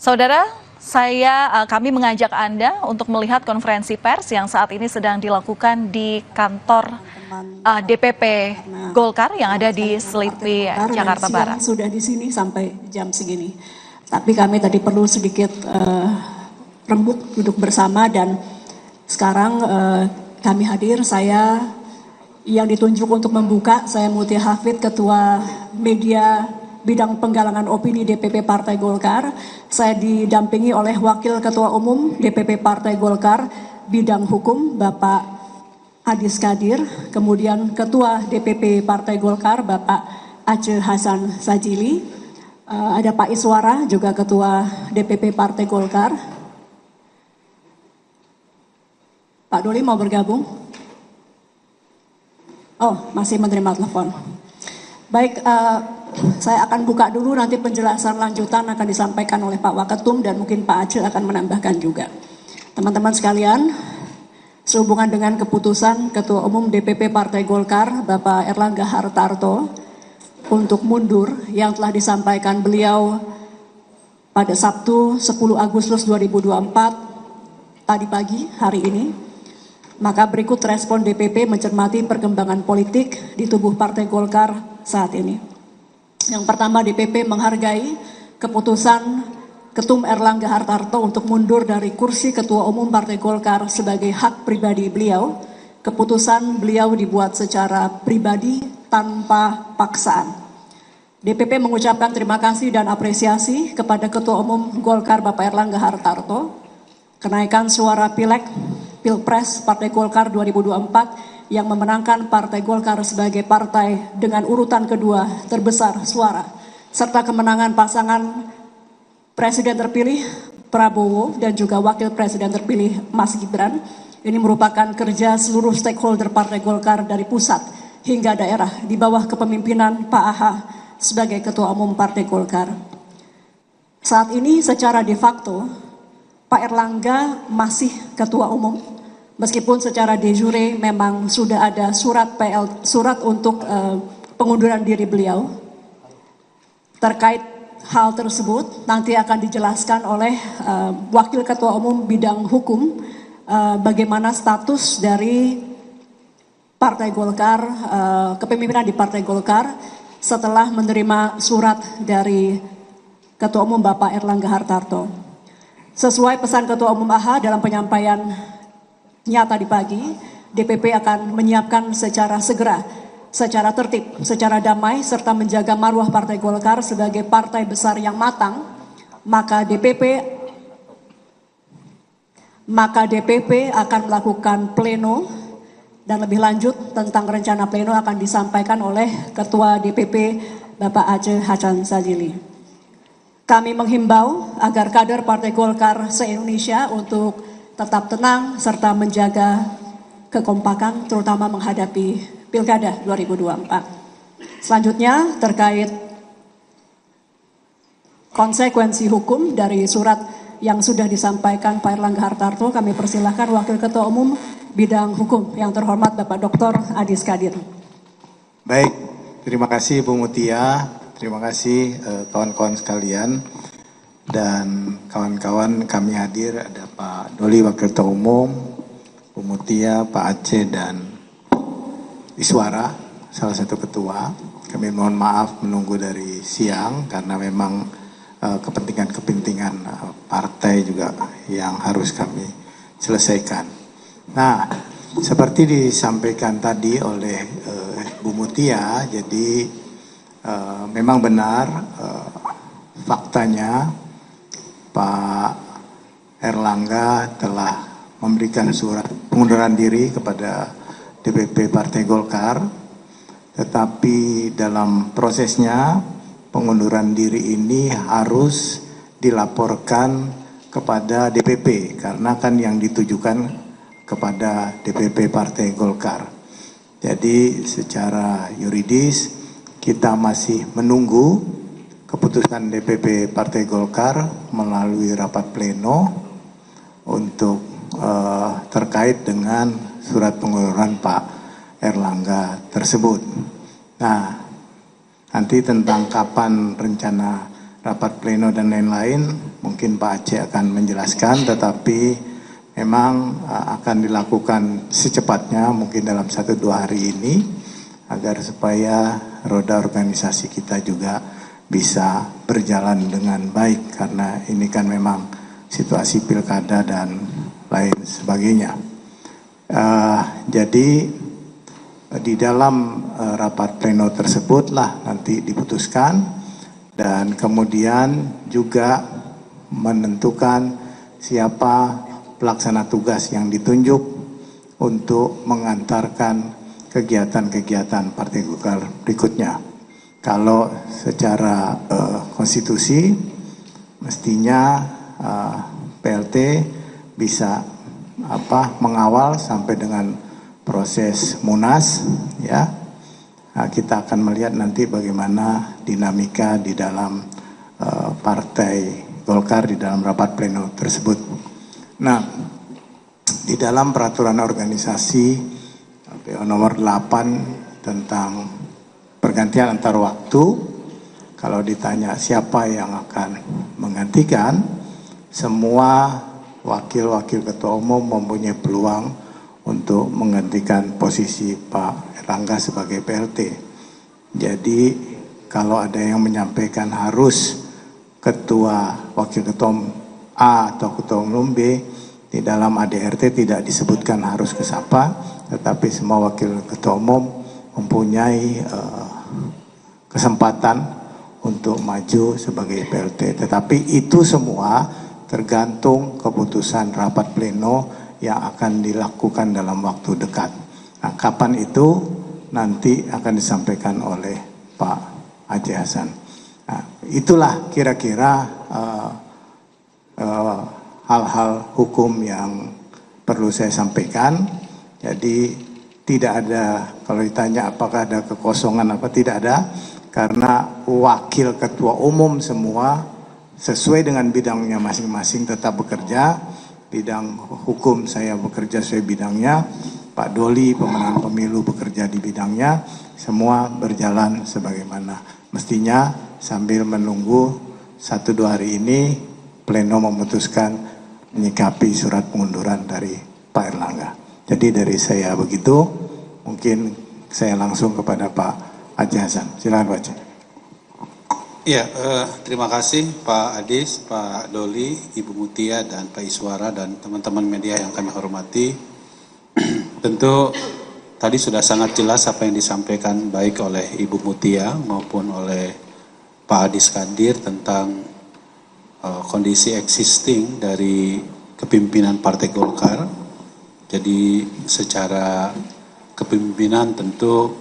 Saudara, kami mengajak Anda untuk melihat konferensi pers yang saat ini sedang dilakukan di kantor DPP Golkar yang ada di Selipi, Jakarta Barat. Sudah di sini sampai jam segini. Tapi kami tadi perlu sedikit rembuk duduk bersama dan sekarang kami hadir. Saya yang ditunjuk untuk membuka, saya Mutia Hafid, Ketua Media Bidang Penggalangan Opini DPP Partai Golkar. Saya didampingi oleh Wakil Ketua Umum DPP Partai Golkar Bidang Hukum Bapak Adis Kadir, kemudian Ketua DPP Partai Golkar Bapak Aceh Hasan Sajili, ada Pak Iswara juga Ketua DPP Partai Golkar. Pak Doli mau bergabung? Oh, masih menerima telepon. Baik, saya akan buka dulu, nanti penjelasan lanjutan akan disampaikan oleh Pak Waketum dan mungkin Pak Aceh akan menambahkan juga. Teman-teman sekalian, sehubungan dengan keputusan Ketua Umum DPP Partai Golkar Bapak Erlangga Hartarto untuk mundur yang telah disampaikan beliau pada Sabtu 10 Agustus 2024 tadi pagi hari ini, maka berikut respon DPP mencermati perkembangan politik di tubuh Partai Golkar saat ini. Yang pertama, DPP menghargai keputusan Ketum Erlangga Hartarto untuk mundur dari kursi Ketua Umum Partai Golkar sebagai hak pribadi beliau. Keputusan beliau dibuat secara pribadi tanpa paksaan. DPP mengucapkan terima kasih dan apresiasi kepada Ketua Umum Golkar Bapak Erlangga Hartarto. Kenaikan suara Pileg Pilpres Partai Golkar 2024 yang memenangkan Partai Golkar sebagai partai dengan urutan kedua terbesar suara, serta kemenangan pasangan Presiden terpilih Prabowo dan juga Wakil Presiden terpilih Mas Gibran. Ini merupakan kerja seluruh stakeholder Partai Golkar dari pusat hingga daerah di bawah kepemimpinan Pak AHA sebagai Ketua Umum Partai Golkar. Saat ini secara de facto Pak Erlangga masih Ketua Umum, meskipun secara de jure memang sudah ada surat untuk pengunduran diri beliau. Terkait hal tersebut nanti akan dijelaskan oleh Wakil Ketua Umum Bidang Hukum bagaimana status dari Partai Golkar, kepemimpinan di Partai Golkar setelah menerima surat dari Ketua Umum Bapak Erlangga Hartarto. Sesuai pesan Ketua Umum AHA dalam penyampaian nyata di pagi, DPP akan menyiapkan secara segera, secara tertib, secara damai, serta menjaga marwah Partai Golkar sebagai partai besar yang matang, maka DPP akan melakukan pleno, dan lebih lanjut tentang rencana pleno akan disampaikan oleh Ketua DPP Bapak Aceh Hasan Sajili. Kami menghimbau agar kader Partai Golkar se-Indonesia untuk tetap tenang serta menjaga kekompakan terutama menghadapi Pilkada 2024. Selanjutnya terkait konsekuensi hukum dari surat yang sudah disampaikan Pak Erlangga Hartarto, kami persilahkan Wakil Ketua Umum Bidang Hukum yang terhormat Bapak Dr. Adis Kadir. Baik, terima kasih Bu Mutia, terima kasih kawan-kawan sekalian dan kawan-kawan kami hadir, ada Pak Doli Wakil Ketua Umum, Bu Mutia, Pak Aceh dan Iswara, salah satu ketua. Kami mohon maaf menunggu dari siang karena memang kepentingan-kepentingan partai juga yang harus kami selesaikan. Nah, seperti disampaikan tadi oleh Bu Mutia, jadi memang benar faktanya Pak Erlangga telah memberikan surat pengunduran diri kepada DPP Partai Golkar, tetapi dalam prosesnya pengunduran diri ini harus dilaporkan kepada DPP karena kan yang ditujukan kepada DPP Partai Golkar. Jadi secara yuridis kita masih menunggu keputusan DPP Partai Golkar melalui rapat pleno untuk terkait dengan surat pengunduran Pak Erlangga tersebut. Nah, nanti tentang kapan rencana rapat pleno dan lain-lain, mungkin Pak Aceh akan menjelaskan, tetapi memang akan dilakukan secepatnya, mungkin dalam 1-2 hari ini, agar supaya roda organisasi kita juga bisa berjalan dengan baik, karena ini kan memang situasi pilkada dan lain sebagainya. Jadi di dalam rapat pleno tersebutlah nanti diputuskan, dan kemudian juga menentukan siapa pelaksana tugas yang ditunjuk untuk mengantarkan kegiatan-kegiatan Partai Golkar berikutnya. Kalau secara konstitusi mestinya PLT bisa mengawal sampai dengan proses Munas, ya. Nah, kita akan melihat nanti bagaimana dinamika di dalam Partai Golkar di dalam rapat pleno tersebut. Nah, di dalam peraturan organisasi PO nomor 8 tentang pergantian antar waktu, kalau ditanya siapa yang akan menggantikan, semua wakil-wakil ketua umum mempunyai peluang untuk menggantikan posisi Pak Erlangga sebagai PLT. Jadi kalau ada yang menyampaikan harus ketua wakil ketua umum A atau ketua umum B, di dalam ADRT tidak disebutkan harus ke siapa, tetapi semua wakil ketua umum mempunyai kesempatan untuk maju sebagai PLT. Tetapi itu semua tergantung keputusan rapat pleno yang akan dilakukan dalam waktu dekat. Nah, kapan itu nanti akan disampaikan oleh Pak Aceh Hasan. Nah, itulah kira-kira hal-hal hukum yang perlu saya sampaikan. Jadi tidak ada, kalau ditanya apakah ada kekosongan apa, tidak ada, karena wakil ketua umum semua sesuai dengan bidangnya masing-masing tetap bekerja. Bidang hukum saya bekerja sesuai bidangnya, Pak Doli pemenang pemilu bekerja di bidangnya, semua berjalan sebagaimana mestinya sambil menunggu 1-2 hari ini pleno memutuskan menyikapi surat pengunduran dari Pak Erlangga. Jadi dari saya begitu, mungkin saya langsung kepada Pak Aceh Hasan. Silakan Pak Aceh. Ya, terima kasih Pak Adis, Pak Doli, Ibu Mutia, dan Pak Iswara, dan teman-teman media yang kami hormati. Tentu tadi sudah sangat jelas apa yang disampaikan baik oleh Ibu Mutia maupun oleh Pak Adis Kadir tentang kondisi existing dari kepemimpinan Partai Golkar. Jadi secara kepemimpinan tentu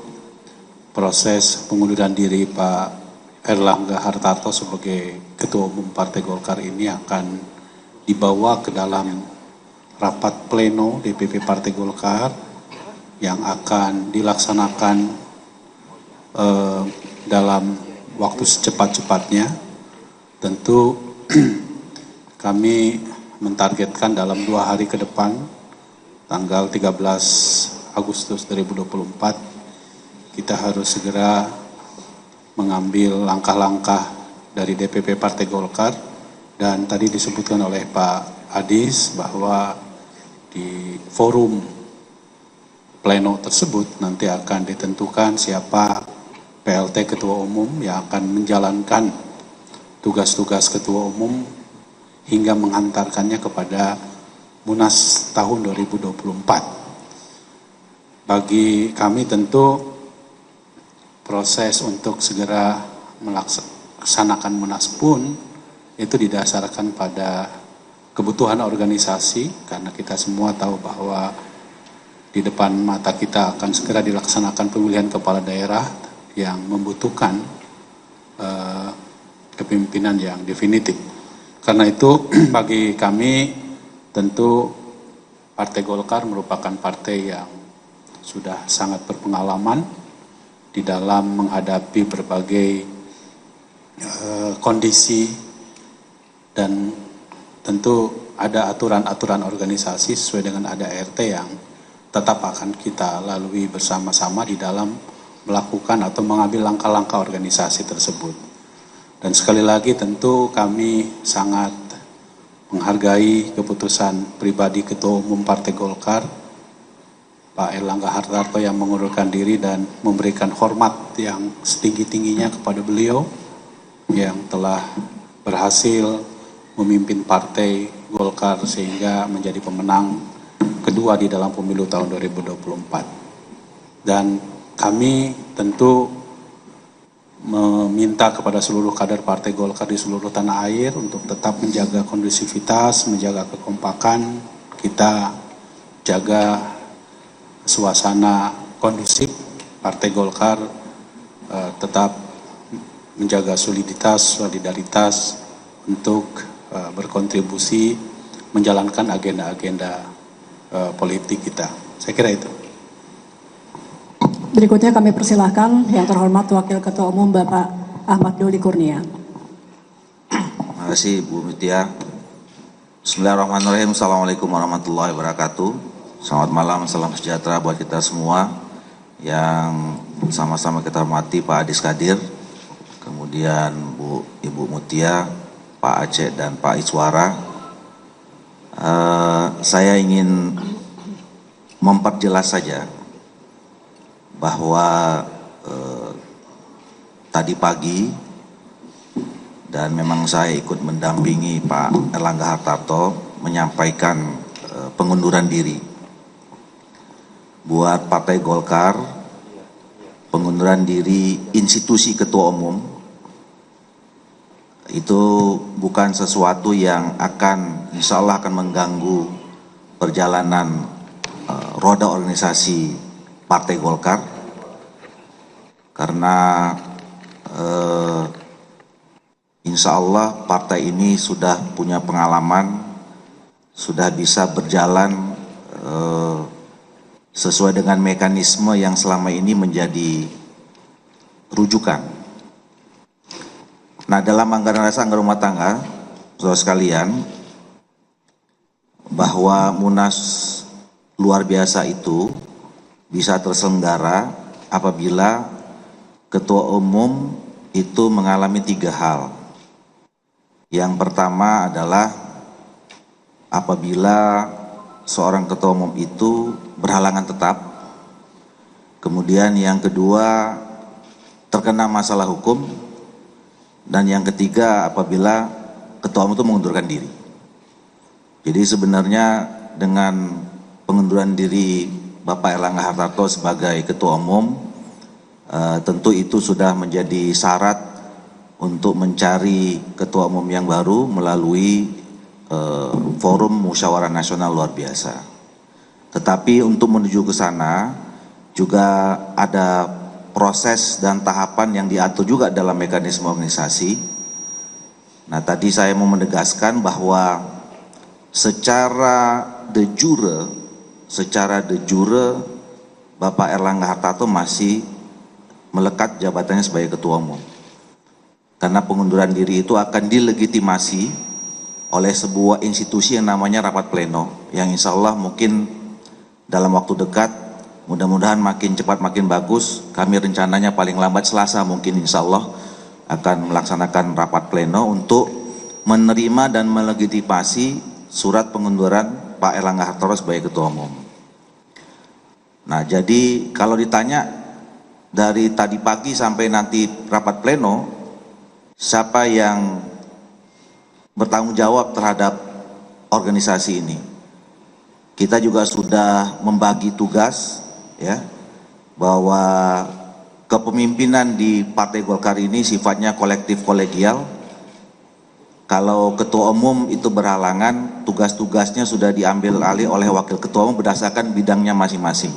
proses pengunduran diri Pak Erlangga Hartarto sebagai Ketua Umum Partai Golkar ini akan dibawa ke dalam rapat pleno DPP Partai Golkar yang akan dilaksanakan dalam waktu secepat-cepatnya. Tentu kami mentargetkan dalam 2 hari ke depan, tanggal 13 Agustus 2024, kita harus segera mengambil langkah-langkah dari DPP Partai Golkar. Dan tadi disebutkan oleh Pak Adis bahwa di forum pleno tersebut nanti akan ditentukan siapa PLT Ketua Umum yang akan menjalankan tugas-tugas Ketua Umum hingga menghantarkannya kepada Munas tahun 2024. Bagi kami tentu proses untuk segera melaksanakan Munas pun itu didasarkan pada kebutuhan organisasi, karena kita semua tahu bahwa di depan mata kita akan segera dilaksanakan pemilihan kepala daerah yang membutuhkan kepemimpinan yang definitif. Karena itu bagi kami tentu Partai Golkar merupakan partai yang sudah sangat berpengalaman di dalam menghadapi berbagai kondisi, dan tentu ada aturan-aturan organisasi sesuai dengan ADART yang tetap akan kita lalui bersama-sama di dalam melakukan atau mengambil langkah-langkah organisasi tersebut. Dan sekali lagi tentu kami sangat menghargai keputusan pribadi Ketua Umum Partai Golkar, Pak Erlangga Hartarto, yang mengundurkan diri dan memberikan hormat yang setinggi-tingginya kepada beliau yang telah berhasil memimpin Partai Golkar sehingga menjadi pemenang kedua di dalam pemilu tahun 2024. Dan kami tentu meminta kepada seluruh kader Partai Golkar di seluruh tanah air untuk tetap menjaga kondusivitas, menjaga kekompakan, kita jaga suasana kondusif. Partai Golkar tetap menjaga soliditas, solidaritas untuk berkontribusi menjalankan agenda-agenda politik kita. Saya kira itu. Berikutnya kami persilahkan yang terhormat Wakil Ketua Umum Bapak Ahmad Doli Kurnia. Terima kasih Bu Mutia. Bismillahirrahmanirrahim. Assalamualaikum warahmatullahi wabarakatuh. Selamat malam, salam sejahtera buat kita semua yang sama-sama kita hormati Pak Adis Kadir, kemudian Ibu Mutia, Pak Aceh dan Pak Iswara. Saya ingin memperjelas saja bahwa tadi pagi dan memang saya ikut mendampingi Pak Erlangga Hartarto menyampaikan pengunduran diri. Buat Partai Golkar, pengunduran diri institusi Ketua Umum itu bukan sesuatu yang insya Allah akan mengganggu perjalanan roda organisasi Partai Golkar, karena insya Allah partai ini sudah punya pengalaman, sudah bisa berjalan sesuai dengan mekanisme yang selama ini menjadi rujukan. Nah, dalam anggaran dasar anggaran rumah tangga, saudara sekalian, bahwa Munas luar biasa itu bisa terselenggara apabila Ketua Umum itu mengalami 3 hal. Yang pertama adalah apabila seorang Ketua Umum itu berhalangan tetap. Kemudian yang kedua, terkena masalah hukum. Dan yang ketiga, apabila Ketua Umum itu mengundurkan diri. Jadi sebenarnya dengan pengunduran diri Bapak Erlangga Hartarto sebagai Ketua Umum, tentu itu sudah menjadi syarat untuk mencari Ketua Umum yang baru melalui forum musyawarah nasional luar biasa. Tetapi untuk menuju ke sana juga ada proses dan tahapan yang diatur juga dalam mekanisme organisasi. Nah, tadi saya mau menegaskan bahwa secara de jure Bapak Erlangga Hartarto masih melekat jabatannya sebagai Ketua Umum. Karena pengunduran diri itu akan dilegitimasi oleh sebuah institusi yang namanya rapat pleno, yang insya Allah mungkin dalam waktu dekat, mudah-mudahan makin cepat makin bagus. Kami rencananya paling lambat Selasa mungkin insya Allah akan melaksanakan rapat pleno untuk menerima dan melegitimasi surat pengunduran Pak Erlangga Hartarto sebagai Ketua Umum. Nah, jadi kalau ditanya dari tadi pagi sampai nanti rapat pleno, siapa yang bertanggung jawab terhadap organisasi ini? Kita juga sudah membagi tugas, ya, bahwa kepemimpinan di Partai Golkar ini sifatnya kolektif kolegial. Kalau Ketua Umum itu berhalangan, tugas-tugasnya sudah diambil alih oleh Wakil Ketua Umum berdasarkan bidangnya masing-masing.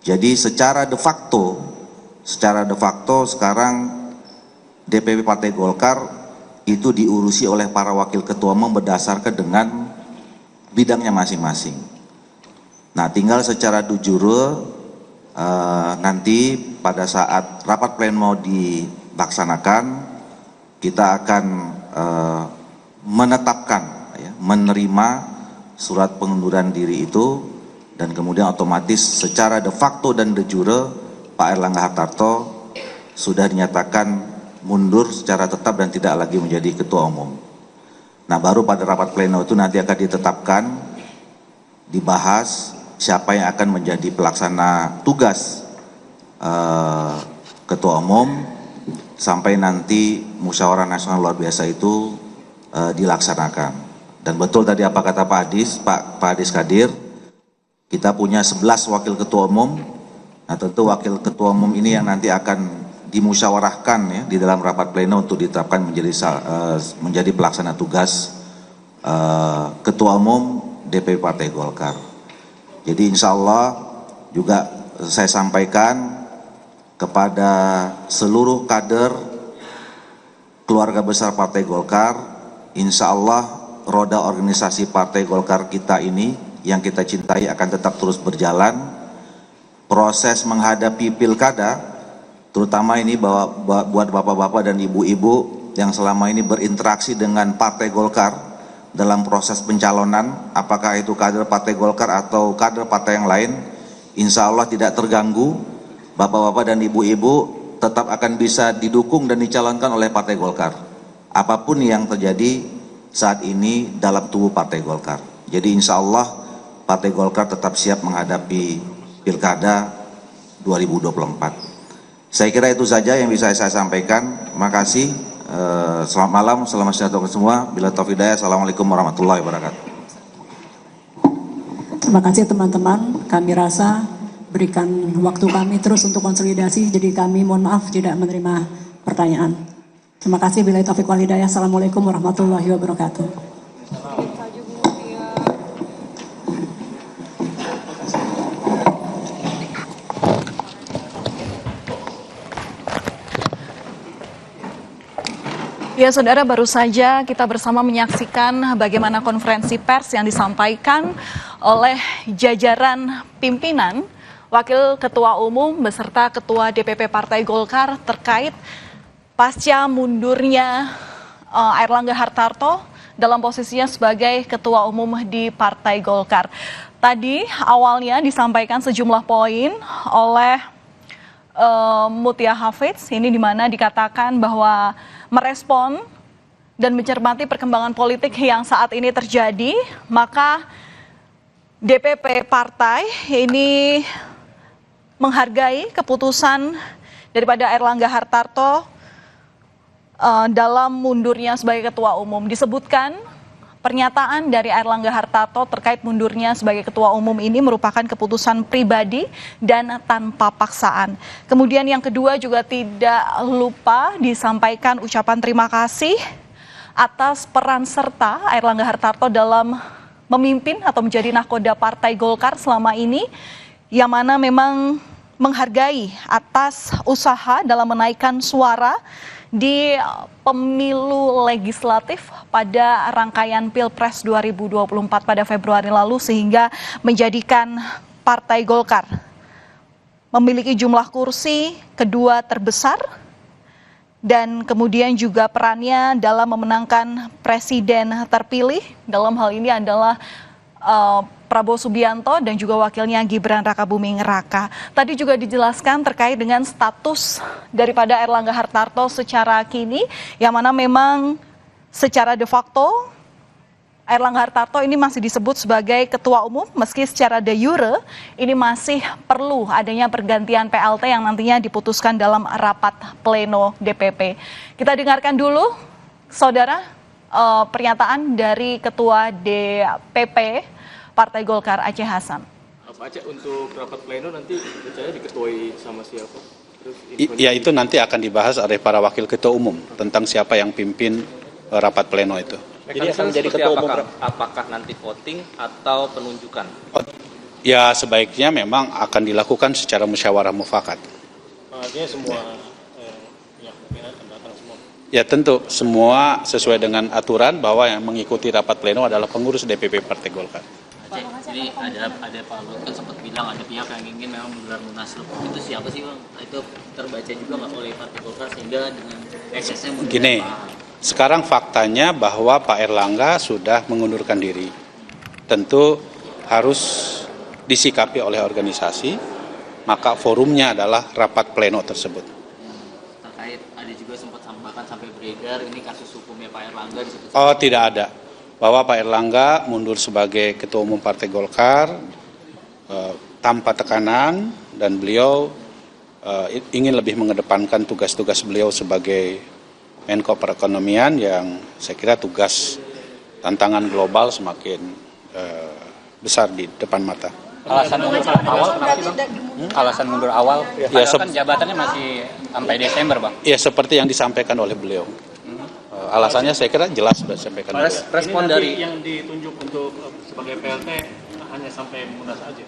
Jadi secara de facto sekarang DPP Partai Golkar itu diurusi oleh para Wakil Ketua Umum berdasarkan dengan bidangnya masing-masing. Nah, tinggal secara de jure nanti pada saat rapat pleno dilaksanakan, kita akan menetapkan, ya, menerima surat pengunduran diri itu, dan kemudian otomatis secara de facto dan de jure Pak Erlangga Hartarto sudah dinyatakan mundur secara tetap dan tidak lagi menjadi ketua umum. Nah, baru pada rapat pleno itu nanti akan ditetapkan, dibahas siapa yang akan menjadi pelaksana tugas ketua umum sampai nanti musyawarah nasional luar biasa itu dilaksanakan. Dan betul tadi apa kata Pak Adis Kadir, kita punya 11 wakil ketua umum. Nah, tentu wakil ketua umum ini yang nanti akan dimusyawarahkan ya di dalam rapat pleno untuk ditetapkan menjadi pelaksana tugas ketua umum DPP Partai Golkar. Jadi insya Allah juga saya sampaikan kepada seluruh kader keluarga besar Partai Golkar, insya Allah roda organisasi Partai Golkar kita ini yang kita cintai akan tetap terus berjalan. Proses menghadapi pilkada, terutama ini buat bapak-bapak dan ibu-ibu yang selama ini berinteraksi dengan Partai Golkar dalam proses pencalonan, apakah itu kader Partai Golkar atau kader partai yang lain, insya Allah tidak terganggu. Bapak-bapak dan ibu-ibu tetap akan bisa didukung dan dicalonkan oleh Partai Golkar. Apapun yang terjadi saat ini dalam tubuh Partai Golkar. Jadi insya Allah Partai Golkar tetap siap menghadapi Pilkada 2024. Saya kira itu saja yang bisa saya sampaikan. Makasih. Selamat malam, selamat sejahtera semua. Bila taufiq hidayah, assalamualaikum warahmatullahi wabarakatuh. Terima kasih teman-teman. Kami rasa berikan waktu kami terus untuk konsolidasi. Jadi kami mohon maaf tidak menerima pertanyaan. Terima kasih. Bila taufiq wal hidayah. Assalamualaikum warahmatullahi wabarakatuh. Ya, saudara, baru saja kita bersama menyaksikan bagaimana konferensi pers yang disampaikan oleh jajaran pimpinan, Wakil Ketua Umum beserta Ketua DPP Partai Golkar terkait pasca mundurnya Airlangga Hartarto dalam posisinya sebagai Ketua Umum di Partai Golkar. Tadi awalnya disampaikan sejumlah poin oleh Mutia Hafidz, ini di mana dikatakan bahwa merespon dan mencermati perkembangan politik yang saat ini terjadi, maka DPP partai ini menghargai keputusan daripada Airlangga Hartarto dalam mundurnya sebagai ketua umum. Disebutkan pernyataan dari Airlangga Hartarto terkait mundurnya sebagai ketua umum ini merupakan keputusan pribadi dan tanpa paksaan. Kemudian yang kedua juga tidak lupa disampaikan ucapan terima kasih atas peran serta Airlangga Hartarto dalam memimpin atau menjadi nahkoda Partai Golkar selama ini, yang mana memang menghargai atas usaha dalam menaikkan suara di pemilu legislatif pada rangkaian Pilpres 2024 pada Februari lalu, sehingga menjadikan Partai Golkar memiliki jumlah kursi kedua terbesar dan kemudian juga perannya dalam memenangkan presiden terpilih, dalam hal ini adalah Prabowo Subianto dan juga wakilnya Gibran Rakabuming Raka. Tadi juga dijelaskan terkait dengan status daripada Airlangga Hartarto secara kini, yang mana memang secara de facto Airlangga Hartarto ini masih disebut sebagai ketua umum, meski secara de jure ini masih perlu adanya pergantian PLT yang nantinya diputuskan dalam rapat pleno DPP. Kita dengarkan dulu, saudara, pernyataan dari Ketua DPP Partai Golkar Aceh Hasan. Pak Aceh, untuk rapat pleno nanti rencananya diketuai sama siapa? Ya, itu nanti akan dibahas oleh para wakil ketua umum tentang siapa yang pimpin rapat pleno itu. Jadi akan menjadi ketua umum. Apakah nanti voting atau penunjukan? Ya, sebaiknya memang akan dilakukan secara musyawarah mufakat. Artinya semua pimpinan akan datang semua? Ya, tentu semua sesuai dengan aturan bahwa yang mengikuti rapat pleno adalah pengurus DPP Partai Golkar. Jadi ada Pak Luhut kan sempat bilang ada pihak yang ingin memang menggelar munaslup. Itu siapa sih, Bang? Itu terbaca juga nggak oleh Partai Golkar sehingga dengan eksesnya mundur. Gini, sekarang faktanya bahwa Pak Airlangga sudah mengundurkan diri. Tentu harus disikapi oleh organisasi, maka forumnya adalah rapat pleno tersebut. Terkait ada juga sempat sampai beredar ini kasus hukumnya Pak Erlangga disebut. Oh, tidak ada. Bahwa Pak Erlangga mundur sebagai Ketua Umum Partai Golkar tanpa tekanan, dan beliau ingin lebih mengedepankan tugas-tugas beliau sebagai Menko Perekonomian yang saya kira tugas tantangan global semakin besar di depan mata. Alasan mundur awal kenapa sih, Bang? Alasan mundur awal, padahal kan jabatannya masih sampai Desember, Bang. Ya, seperti yang disampaikan oleh beliau. Alasannya saya kira jelas sudah disampaikan. Respon dari yang ditunjuk untuk sebagai PLT hanya sampai Munas aja.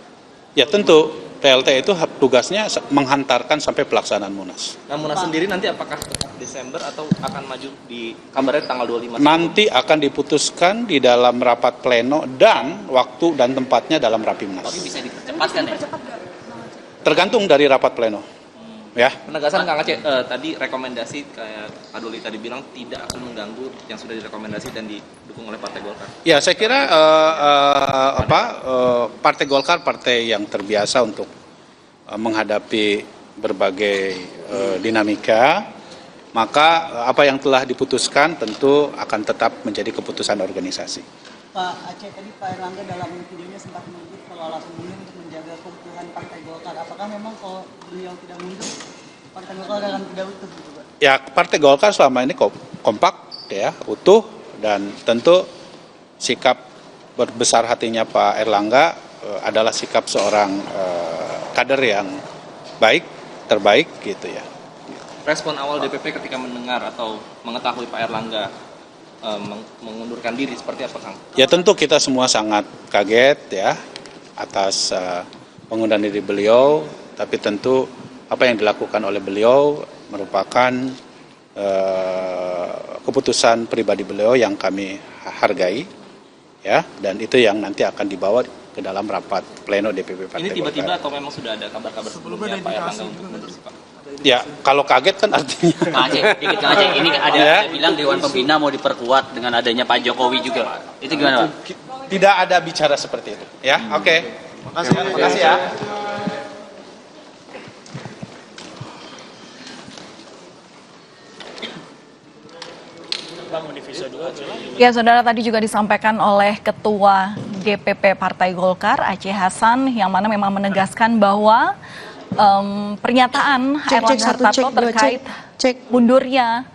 Ya tentu, PLT itu tugasnya menghantarkan sampai pelaksanaan Munas. Nah, Munas sendiri nanti apakah Desember atau akan maju di kabarnya tanggal 25? Nanti akan diputuskan di dalam rapat pleno dan waktu dan tempatnya dalam Rapimnas. tapi bisa dipercepatkan ya? Tergantung dari rapat pleno. Ya. Penegasan Kang Aceh, tadi rekomendasi kayak Pak Doli tadi bilang tidak akan mengganggu yang sudah direkomendasi dan didukung oleh Partai Golkar. Ya, saya kira Partai Golkar partai yang terbiasa untuk menghadapi berbagai dinamika, maka apa yang telah diputuskan tentu akan tetap menjadi keputusan organisasi. Pak Aceh, tadi Pak Erlangga dalam videonya sempat menyebut kalau alasan beliau untuk menjaga keutuhan Partai Golkar. Apakah memang kalau beliau tidak mundur, Partai Golkar akan tidak utuh gitu, Pak? Ya, Partai Golkar selama ini kompak, ya, utuh, dan tentu sikap berbesar hatinya Pak Erlangga adalah sikap seorang kader yang baik, terbaik gitu ya. Respon awal DPP ketika mendengar atau mengetahui Pak Erlangga mengundurkan diri seperti apa, Kang? Ya tentu kita semua sangat kaget ya atas pengunduran diri beliau, tapi tentu apa yang dilakukan oleh beliau merupakan keputusan pribadi beliau yang kami hargai, ya, dan itu yang nanti akan dibawa ke dalam rapat pleno DPP Partai Ini tiba-tiba Golkar. atau memang sudah ada kabar-kabar sebelumnya Pak Erlangga untuk mundur sih, Pak? Ya, kalau kaget kan artinya. Kang Aceh, dikit Kang Aceh, ini ada bilang Dewan Pembina mau diperkuat dengan adanya Pak Jokowi juga. Itu gimana, Pak? Tidak ada bicara seperti itu, ya. Oke. Makasih ya. Ya, saudara, tadi juga disampaikan oleh Ketua DPP Partai Golkar Aceh Hasan yang mana memang menegaskan bahwa pernyataan Erlangga Hartarto terkait mundurnya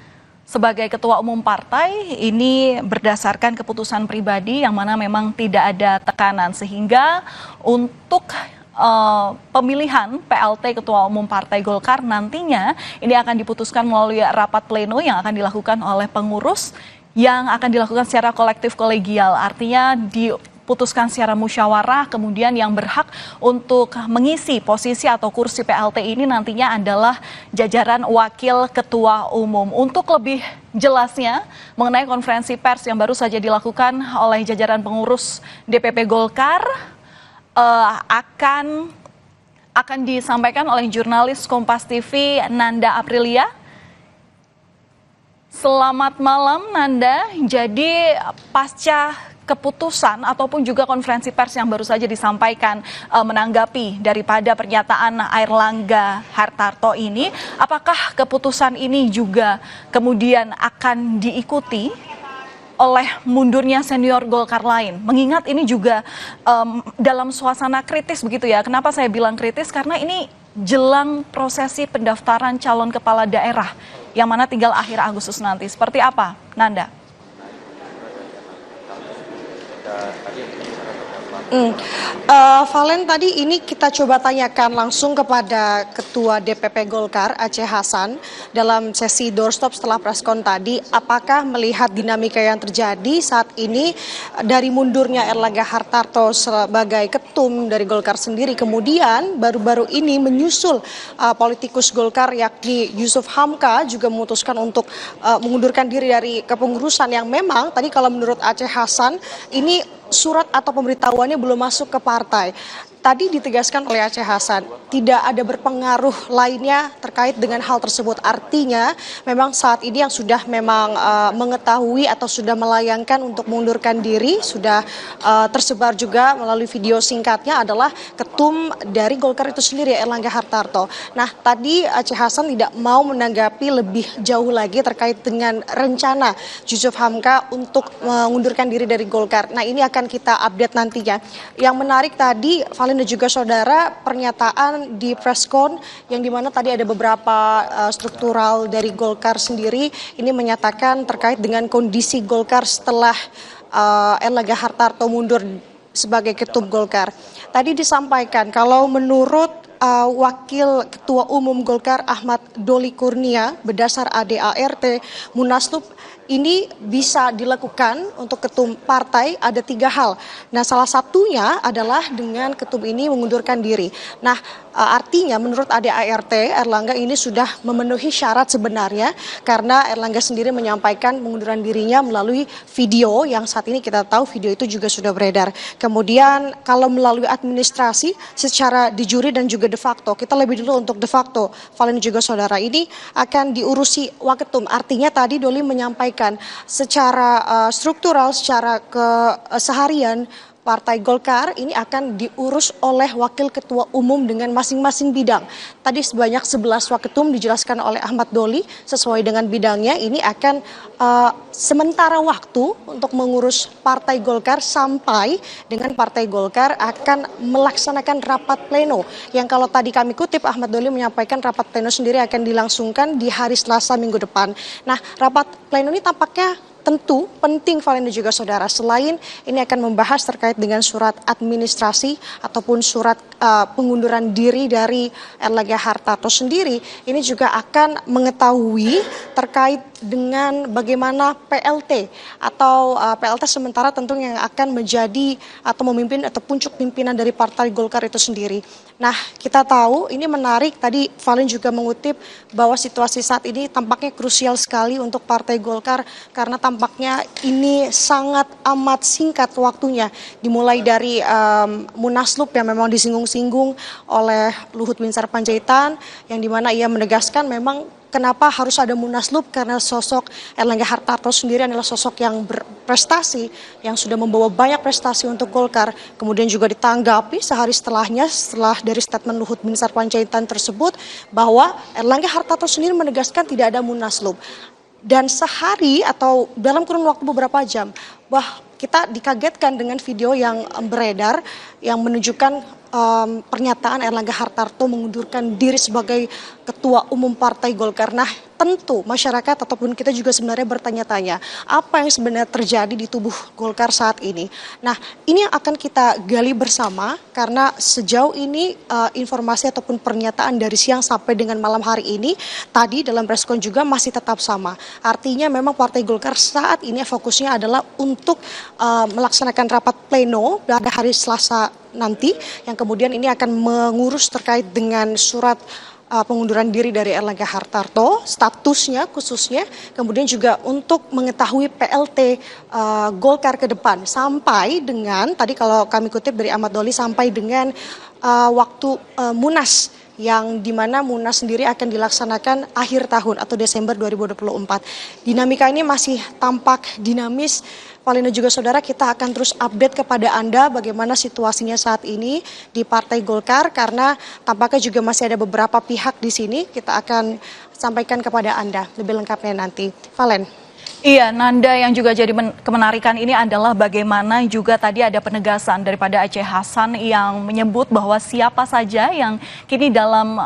sebagai Ketua Umum Partai ini berdasarkan keputusan pribadi yang mana memang tidak ada tekanan, sehingga untuk pemilihan PLT Ketua Umum Partai Golkar nantinya ini akan diputuskan melalui rapat pleno yang akan dilakukan oleh pengurus yang akan dilakukan secara kolektif kolegial, artinya diputuskan secara musyawarah. Kemudian yang berhak untuk mengisi posisi atau kursi PLT ini nantinya adalah jajaran wakil ketua umum. Untuk lebih jelasnya mengenai konferensi pers yang baru saja dilakukan oleh jajaran pengurus DPP Golkar akan disampaikan oleh jurnalis Kompas TV Nanda Aprilia. Selamat malam Nanda. Jadi pasca keputusan ataupun juga konferensi pers yang baru saja disampaikan menanggapi daripada pernyataan Erlangga Hartarto ini, apakah keputusan ini juga kemudian akan diikuti oleh mundurnya senior Golkar lain? Mengingat ini juga dalam suasana kritis begitu ya. Kenapa saya bilang kritis? Karena ini jelang prosesi pendaftaran calon kepala daerah yang mana tinggal akhir Agustus nanti. Seperti apa, Nanda? Valen, tadi ini kita coba tanyakan langsung kepada Ketua DPP Golkar Aceh Hasan dalam sesi doorstop setelah preskon tadi, apakah melihat dinamika yang terjadi saat ini dari mundurnya Erlangga Hartarto sebagai ketum dari Golkar sendiri, kemudian baru-baru ini menyusul politikus Golkar yakni Yusuf Hamka juga memutuskan untuk mengundurkan diri dari kepengurusan yang memang tadi kalau menurut Aceh Hasan ini surat atau pemberitahuannya belum masuk ke partai. tadi ditegaskan oleh Aceh Hasan, tidak ada berpengaruh lainnya terkait dengan hal tersebut. Artinya memang saat ini yang sudah memang mengetahui atau sudah melayangkan untuk mengundurkan diri, sudah tersebar juga melalui video singkatnya adalah ketum dari Golkar itu sendiri, Erlangga Hartarto. Nah, tadi Aceh Hasan tidak mau menanggapi lebih jauh lagi terkait dengan rencana Yusuf Hamka untuk mengundurkan diri dari Golkar. Nah, ini akan kita update nantinya. Yang menarik tadi, Valen dan juga saudara, pernyataan di preskon yang dimana tadi ada beberapa struktural dari Golkar sendiri ini menyatakan terkait dengan kondisi Golkar setelah Erlangga Hartarto mundur sebagai ketum Golkar. Tadi disampaikan kalau menurut Wakil Ketua Umum Golkar Ahmad Doli Kurnia berdasar ADART Munaslup ini bisa dilakukan untuk ketum partai ada 3 hal. Nah, salah satunya adalah dengan ketum ini mengundurkan diri. Nah, artinya menurut ADART Erlangga ini sudah memenuhi syarat sebenarnya karena Erlangga sendiri menyampaikan pengunduran dirinya melalui video yang saat ini kita tahu video itu juga sudah beredar. Kemudian kalau melalui administrasi secara de jure dan juga de facto, kita lebih dulu untuk de facto, Valen juga saudara, ini akan diurusi Waketum. Artinya tadi Doli menyampaikan secara struktural, secara keseharian Partai Golkar ini akan diurus oleh Wakil Ketua Umum dengan masing-masing bidang. Tadi sebanyak 11 waketum dijelaskan oleh Ahmad Doli sesuai dengan bidangnya. Ini akan sementara waktu untuk mengurus Partai Golkar sampai dengan Partai Golkar akan melaksanakan rapat pleno. Yang kalau tadi kami kutip Ahmad Doli menyampaikan rapat pleno sendiri akan dilangsungkan di hari Selasa minggu depan. Nah, rapat pleno ini tampaknya tentu penting Valen dan juga saudara. Selain ini akan membahas terkait dengan surat administrasi ataupun surat pengunduran diri dari Erlangga Hartarto sendiri, ini juga akan mengetahui terkait dengan bagaimana PLT atau PLT sementara tentu yang akan menjadi atau memimpin atau puncak pimpinan dari Partai Golkar itu sendiri. Nah, kita tahu ini menarik, tadi Valen juga mengutip bahwa situasi saat ini tampaknya krusial sekali untuk Partai Golkar karena tampaknya ini sangat amat singkat waktunya, dimulai dari Munaslup yang memang disinggung-singgung oleh Luhut Binsar Panjaitan yang dimana ia menegaskan memang kenapa harus ada Munaslup karena sosok Erlangga Hartarto sendiri adalah sosok yang berprestasi, yang sudah membawa banyak prestasi untuk Golkar. Kemudian juga ditanggapi sehari setelahnya, setelah dari statement Luhut Binsar Panjaitan tersebut, bahwa Erlangga Hartarto sendiri menegaskan tidak ada Munaslup. Dan sehari atau dalam kurun waktu beberapa jam, kita dikagetkan dengan video yang beredar yang menunjukkan pernyataan Erlangga Hartarto mengundurkan diri sebagai Ketua Umum Partai Golkar. Nah, tentu masyarakat ataupun kita juga sebenarnya bertanya-tanya apa yang sebenarnya terjadi di tubuh Golkar saat ini. Nah, ini yang akan kita gali bersama karena sejauh ini informasi ataupun pernyataan dari siang sampai dengan malam hari ini tadi dalam preskon juga masih tetap sama. Artinya memang Partai Golkar saat ini fokusnya adalah untuk melaksanakan rapat pleno pada hari Selasa nanti yang kemudian ini akan mengurus terkait dengan surat pengunduran diri dari Erlangga Hartarto, statusnya khususnya, kemudian juga untuk mengetahui PLT Golkar ke depan sampai dengan tadi kalau kami kutip dari Ahmad Doli sampai dengan waktu Munas yang dimana Munas sendiri akan dilaksanakan akhir tahun atau Desember 2024. Dinamika ini masih tampak dinamis. Valen dan juga saudara, kita akan terus update kepada Anda bagaimana situasinya saat ini di Partai Golkar karena tampaknya juga masih ada beberapa pihak di sini. Kita akan sampaikan kepada Anda lebih lengkapnya nanti. Valen. Iya, Nanda, yang juga jadi kemenarikan ini adalah bagaimana juga tadi ada penegasan daripada Aceh Hasan yang menyebut bahwa siapa saja yang kini dalam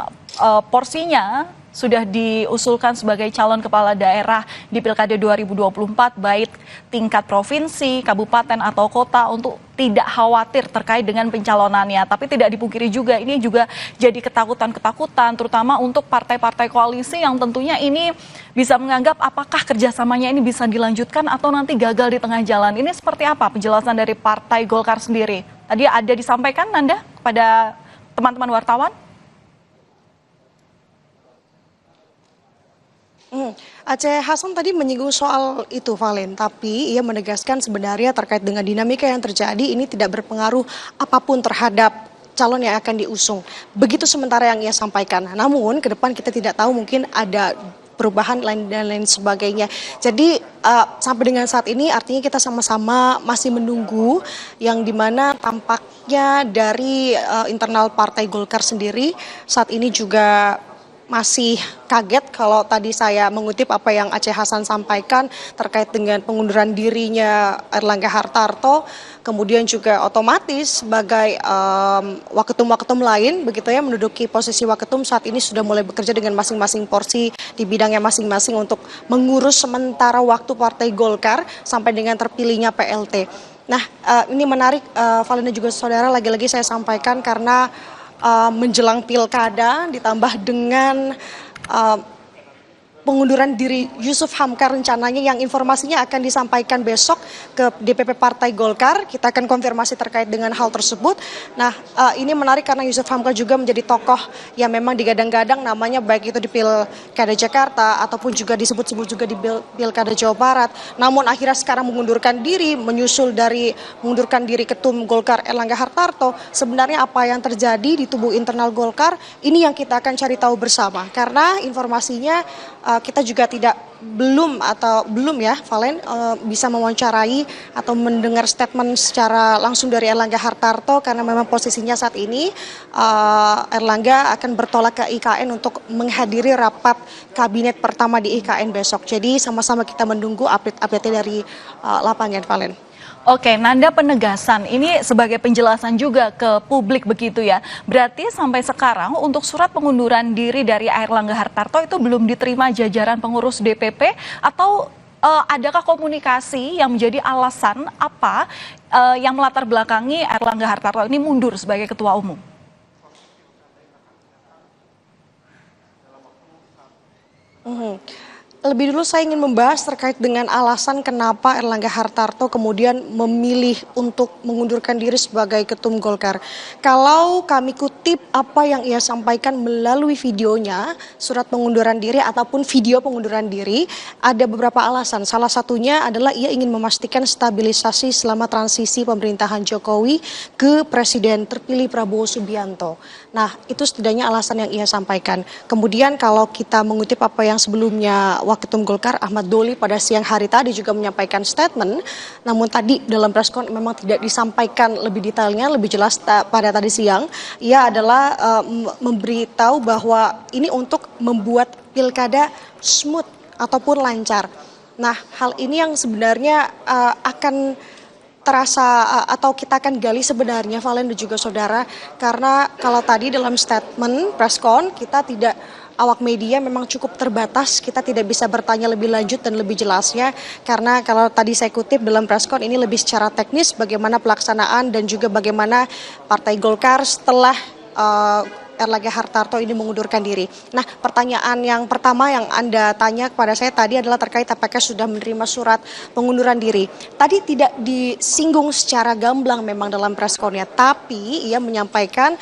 porsinya sudah diusulkan sebagai calon kepala daerah di Pilkada 2024 baik tingkat provinsi, kabupaten atau kota untuk tidak khawatir terkait dengan pencalonannya. Tapi tidak dipungkiri juga ini juga jadi ketakutan-ketakutan terutama untuk partai-partai koalisi yang tentunya ini bisa menganggap apakah kerjasamanya ini bisa dilanjutkan atau nanti gagal di tengah jalan. Ini seperti apa penjelasan dari Partai Golkar sendiri? Tadi ada disampaikan Nanda kepada teman-teman wartawan? Aceh Hasan tadi menyinggung soal itu, Valen, tapi ia menegaskan sebenarnya terkait dengan dinamika yang terjadi ini tidak berpengaruh apapun terhadap calon yang akan diusung. Begitu sementara yang ia sampaikan. Namun ke depan kita tidak tahu, mungkin ada perubahan lain dan lain sebagainya. Jadi sampai dengan saat ini artinya kita sama-sama masih menunggu, yang dimana tampaknya dari internal Partai Golkar sendiri saat ini juga masih kaget kalau tadi saya mengutip apa yang Aceh Hasan sampaikan terkait dengan pengunduran dirinya Erlangga Hartarto, kemudian juga otomatis sebagai waketum-waketum lain begitu ya, menduduki posisi waketum saat ini sudah mulai bekerja dengan masing-masing porsi di bidangnya masing-masing untuk mengurus sementara waktu Partai Golkar sampai dengan terpilihnya PLT. Nah, ini menarik Valina juga saudara, lagi-lagi saya sampaikan karena menjelang pilkada ditambah dengan pengunduran diri Yusuf Hamka rencananya yang informasinya akan disampaikan besok ke DPP Partai Golkar. Kita akan konfirmasi terkait dengan hal tersebut. Nah, ini menarik karena Yusuf Hamka juga menjadi tokoh yang memang digadang-gadang namanya baik itu di Pilkada Jakarta ataupun juga disebut-sebut juga di Pilkada Jawa Barat. Namun akhirnya sekarang mengundurkan diri, menyusul dari mengundurkan diri Ketum Golkar Erlangga Hartarto. Sebenarnya apa yang terjadi di tubuh internal Golkar ini yang kita akan cari tahu bersama. Karena informasinya kita juga belum ya Valen bisa mewawancarai atau mendengar statement secara langsung dari Erlangga Hartarto karena memang posisinya saat ini Erlangga akan bertolak ke IKN untuk menghadiri rapat kabinet pertama di IKN besok. Jadi sama-sama kita menunggu update dari lapangan, Valen. Oke, Nanda, penegasan ini sebagai penjelasan juga ke publik begitu ya. Berarti sampai sekarang untuk surat pengunduran diri dari Erlangga Hartarto itu belum diterima jajaran pengurus DPP, atau adakah komunikasi yang menjadi alasan apa yang melatar belakangi Erlangga Hartarto ini mundur sebagai ketua umum? Lebih dulu saya ingin membahas terkait dengan alasan kenapa Erlangga Hartarto kemudian memilih untuk mengundurkan diri sebagai ketum Golkar. Kalau kami kutip apa yang ia sampaikan melalui videonya, surat pengunduran diri ataupun video pengunduran diri, ada beberapa alasan. Salah satunya adalah ia ingin memastikan stabilisasi selama transisi pemerintahan Jokowi ke Presiden terpilih Prabowo Subianto. Nah, itu setidaknya alasan yang ia sampaikan. Kemudian kalau kita mengutip apa yang sebelumnya Waketum Golkar Ahmad Doli pada siang hari tadi juga menyampaikan statement, namun tadi dalam press conference memang tidak disampaikan lebih detailnya, lebih jelas pada tadi siang. Ia adalah memberitahu bahwa ini untuk membuat pilkada smooth ataupun lancar. Nah, hal ini yang sebenarnya akan terasa atau kita akan gali sebenarnya Valen dan juga saudara, karena kalau tadi dalam statement press con kita tidak, awak media memang cukup terbatas, kita tidak bisa bertanya lebih lanjut dan lebih jelasnya karena kalau tadi saya kutip dalam press con ini lebih secara teknis bagaimana pelaksanaan dan juga bagaimana Partai Golkar setelah Erlangga Hartarto ini mengundurkan diri. Nah, pertanyaan yang pertama yang Anda tanya kepada saya tadi adalah terkait apakah sudah menerima surat pengunduran diri. Tadi tidak disinggung secara gamblang memang dalam press con-nya, tapi ia menyampaikan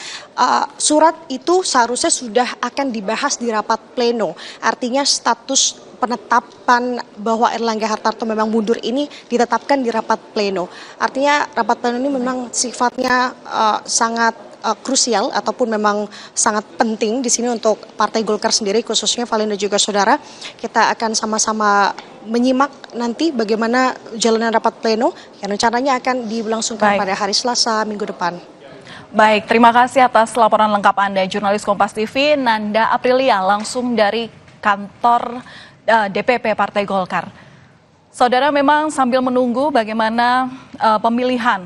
surat itu seharusnya sudah akan dibahas di rapat pleno. Artinya status penetapan bahwa Erlangga Hartarto memang mundur ini ditetapkan di rapat pleno. Artinya rapat pleno ini memang sifatnya sangat krusial ataupun memang sangat penting di sini untuk Partai Golkar sendiri, khususnya Valen dan juga saudara. Kita akan sama-sama menyimak nanti bagaimana jalanan rapat pleno yang rencananya akan dilangsungkan pada hari Selasa minggu depan. Baik, terima kasih atas laporan lengkap Anda, jurnalis Kompas TV Nanda Aprilia langsung dari kantor DPP Partai Golkar. Saudara, memang sambil menunggu bagaimana pemilihan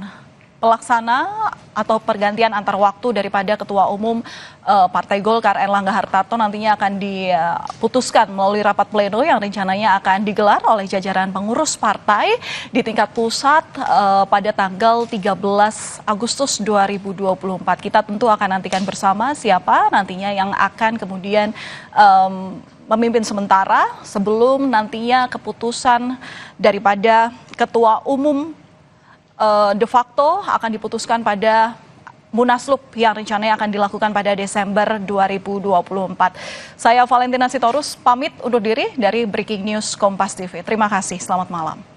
pelaksana atau pergantian antar waktu daripada Ketua Umum Partai Golkar Erlangga Hartarto nantinya akan diputuskan melalui rapat pleno yang rencananya akan digelar oleh jajaran pengurus partai di tingkat pusat pada tanggal 13 Agustus 2024. Kita tentu akan nantikan bersama siapa nantinya yang akan kemudian memimpin sementara sebelum nantinya keputusan daripada Ketua Umum de facto akan diputuskan pada Munaslup yang rencananya akan dilakukan pada Desember 2024. Saya Valentina Sitorus pamit undur diri dari Breaking News Kompas TV. Terima kasih, selamat malam.